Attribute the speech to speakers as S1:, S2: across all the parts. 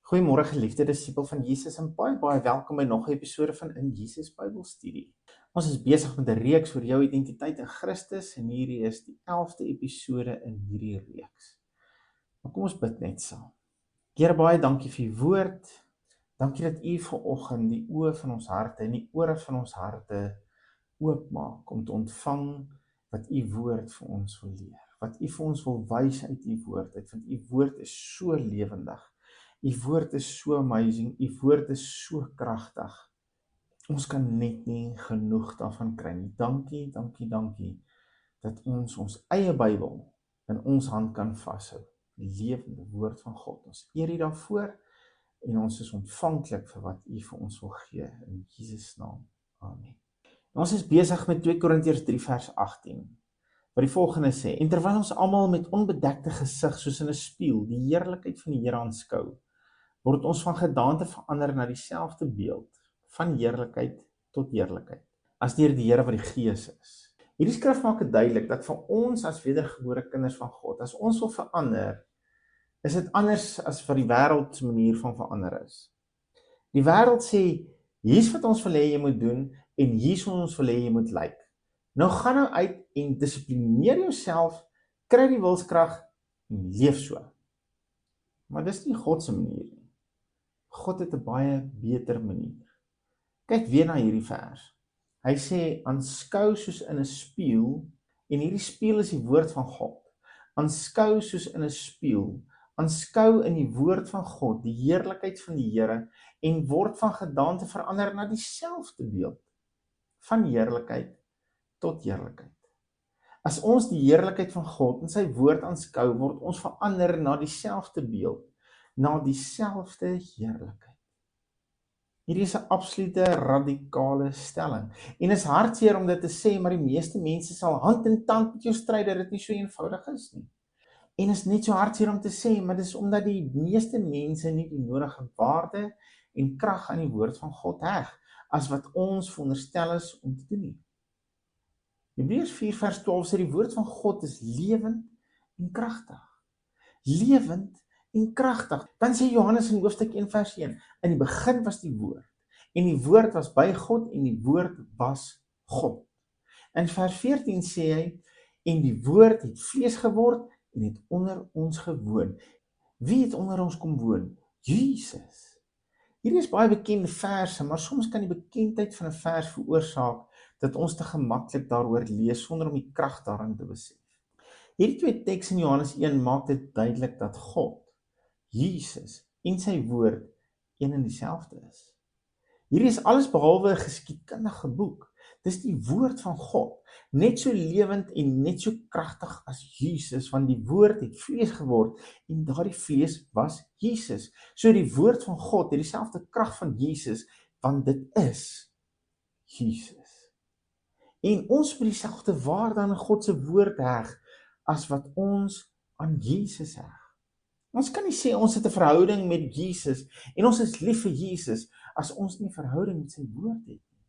S1: Goeiemôre geliefde disipel van Jesus en baie welkom by nog 'n episode van In Jesus Bybelstudie. Ons is besig met 'n reeks oor jou identiteit in Christus en hierdie is die 11de episode in hierdie reeks. Maar kom ons bid net saam. Here, baie dankie vir u woord. Dankie dat u vanoggend die oë van ons harte en die ore van ons harte oopmaak om te ontvang wat u woord vir ons wil leer. Wat u vir ons wil wys uit u woord uit, want u woord is so lewendig. U woord is so amazing, u woord is so kragtig. Ons kan net nie genoeg daarvan kry nie. Dankie dat ons eie Bybel in ons hand kan vashou. Die lewende woord van God. Ons eer u daarvoor en ons is ontvanklik vir wat u vir ons wil gee in Jesus naam. Amen. Ons is besig met 2 Korintiërs 3 vers 18. Wat die volgende sê: En terwyl ons almal met onbedekte gesig soos in 'n spieël die heerlikheid van die Here aanskou, word ons van gedaante verander na dieselfde beeld, van heerlikheid tot heerlikheid, as deur die Here wat die Gees is. Hierdie skrif maak dit duidelik dat vir ons as wedergebore kinders van God, as ons wil verander, is dit anders as wat die wêreld se manier van verander is. Die wêreld sê, hier's wat ons wil hê jy moet doen, en hier's hoe ons wil hê jy moet lyk. Nou gaan nou uit en dissiplineer jouself, kry die wilskrag en leef so. Maar dis nie God se manier nie. God het 'n baie beter manier. Kyk weer na hierdie vers. Hy sê, aanskou soos in 'n spieël, en hierdie spieël is die woord van God. Aanskou soos in 'n spieël, aanskou in die woord van God, die heerlikheid van die Here, en word van gedaante verander na dieselfde beeld, van heerlikheid tot heerlikheid. As ons die heerlikheid van God in sy woord aanskou, word ons verander na dieselfde beeld, na dieselfde heerlikheid. Hierdie is 'n absolute radikale stelling. En is hartseer om dit te sê, maar die meeste mense sal hand in tand met jou stry dat dit nie so eenvoudig is nie. En is net so hartseer om te sê, maar dis omdat die meeste mense nie die nodige waarde en krag aan die woord van God heg, as wat ons veronderstel is om te doen nie. Hebreërs 4 vers 12 sê die woord van God is lewend en kragtig. Lewend en kragtig. Dan sê Johannes in hoofstuk 1 vers 1, in die begin was die woord, en die woord was by God, en die woord was God. In vers 14 sê hy, en die woord het vlees geword, en het onder ons gewoon. Wie het onder ons kom woon? Jesus. Hierdie is baie bekende verse, maar soms kan die bekendheid van 'n vers veroorsaak dat ons te gemaklik daaroor lees, sonder om die krag daarin te besef. Hierdie twee tekste in Johannes 1 maak dit duidelik dat God, Jesus en sy woord een en dieselfde is. Hierdie is alles behalwe 'n geskiedkundige boek. Dis die woord van God, net so lewend en net so kragtig as Jesus, want die woord het vlees geword en daardie vlees was Jesus. So die woord van God het dieselfde krag van Jesus, want dit is Jesus. En ons moet dieselfde waarde aan God se woord heg as wat ons aan Jesus heg. Ons kan nie sê ons het 'n verhouding met Jesus en ons is lief vir Jesus as ons nie 'n verhouding met sy woord het nie.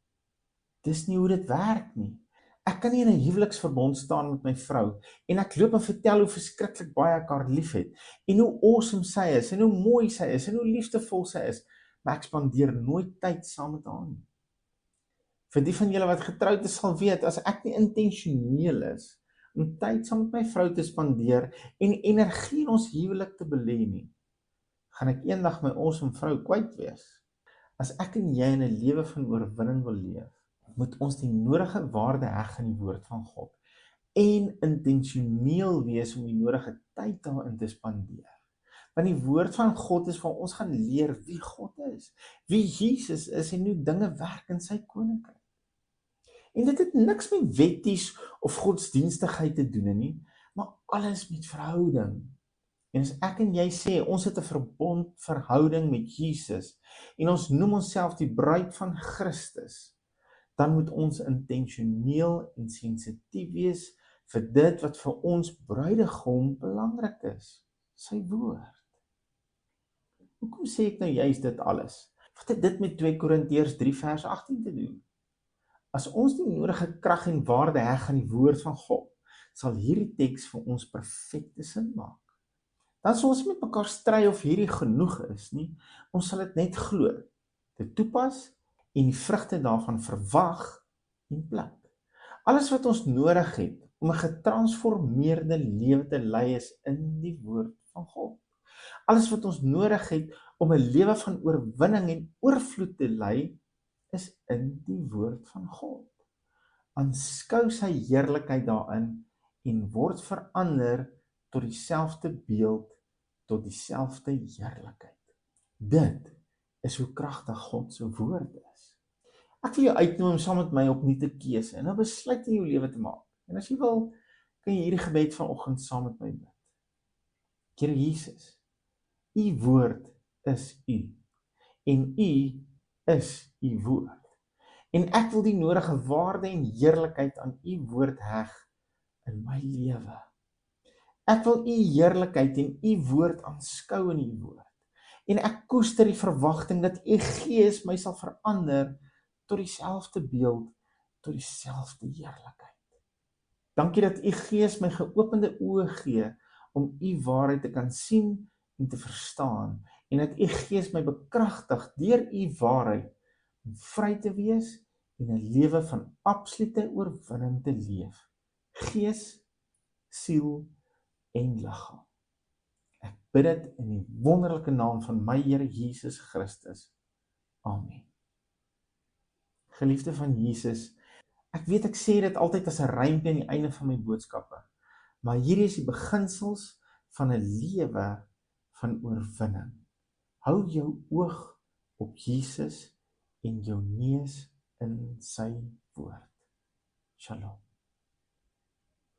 S1: Dis nie hoe dit werk nie. Ek kan nie in 'n huweliksverbond staan met my vrou en ek loop en vertel hoe verskriklik baie ek haar liefhet en hoe awesome sy is en hoe mooi sy is en hoe liefdevol sy is, maar ek spandeer nooit tyd saam met haar nie. Vir die van julle wat getroud is sal weet, as ek nie intentioneel is om tyd saam met my vrou te spandeer en energie in ons huwelik te belê nie, gaan ek eendag my awesome vrou kwyt wees. As ek en jy in 'n lewe van oorwinning wil leef, moet ons die nodige waarde heg aan die woord van God en intentioneel wees om die nodige tyd daarin te spandeer. Want die woord van God is waar ons gaan leer wie God is, wie Jesus is en hoe dinge werk in sy koninkryk. En dit het niks met wetties of godsdienstigheid te doen nie, maar alles met verhouding. En as ek en jy sê, ons het 'n verbondverhouding met Jesus, en ons noem onsself die bruid van Christus, dan moet ons intentioneel en sensitief wees vir dit wat vir ons bruidegom belangrik is, sy woord. Hoekom sê ek nou juist dit alles? Wat het dit met 2 Korintiërs 3 vers 18 te doen? As ons die nodige krag en waarde heg aan die woord van God, sal hierdie teks vir ons perfekte sin maak. Dan sal ons nie met mekaar stry of hierdie genoeg is nie. Ons sal dit net glo, dit toepas en die vrugte daarvan verwag en pluk. Alles wat ons nodig het om 'n getransformeerde lewe te lei is in die woord van God. Alles wat ons nodig het om 'n lewe van oorwinning en oorvloed te lei is in die woord van God. Aanskou sy heerlikheid daarin en word verander tot dieselfde beeld, tot dieselfde heerlikheid. Dit is hoe kragtig God se woord is. Ek wil jou uitnooi om saam met my opnuut 'n keuse en 'n besluit in jou lewe te maak. En as jy wil, kan jy hierdie gebed vanoggend saam met my bid. Here Jesus, U woord is U en U is U woord. En ek wil die nodige waarde en heerlikheid aan U woord heg in my lewe. Ek wil U heerlikheid en U woord aanskou in U woord. En ek koester die verwagting dat U Gees my sal verander tot dieselfde beeld, tot dieselfde heerlikheid. Dankie dat U Gees my geopende oë gee om U waarheid te kan sien en te verstaan, en dat U Gees my bekragtig deur U waarheid om vry te wees en 'n lewe van absolute oorwinning te leef. Gees, siel en liggaam. Ek bid dit in die wonderlike naam van my Here Jesus Christus. Amen. Geliefde van Jesus, ek weet ek sê dit altyd as 'n rympie aan die einde van my boodskappe, maar hierdie is die beginsels van 'n lewe van oorwinning. Hou jou oog op Jesus en jou neus in sy woord. Shalom.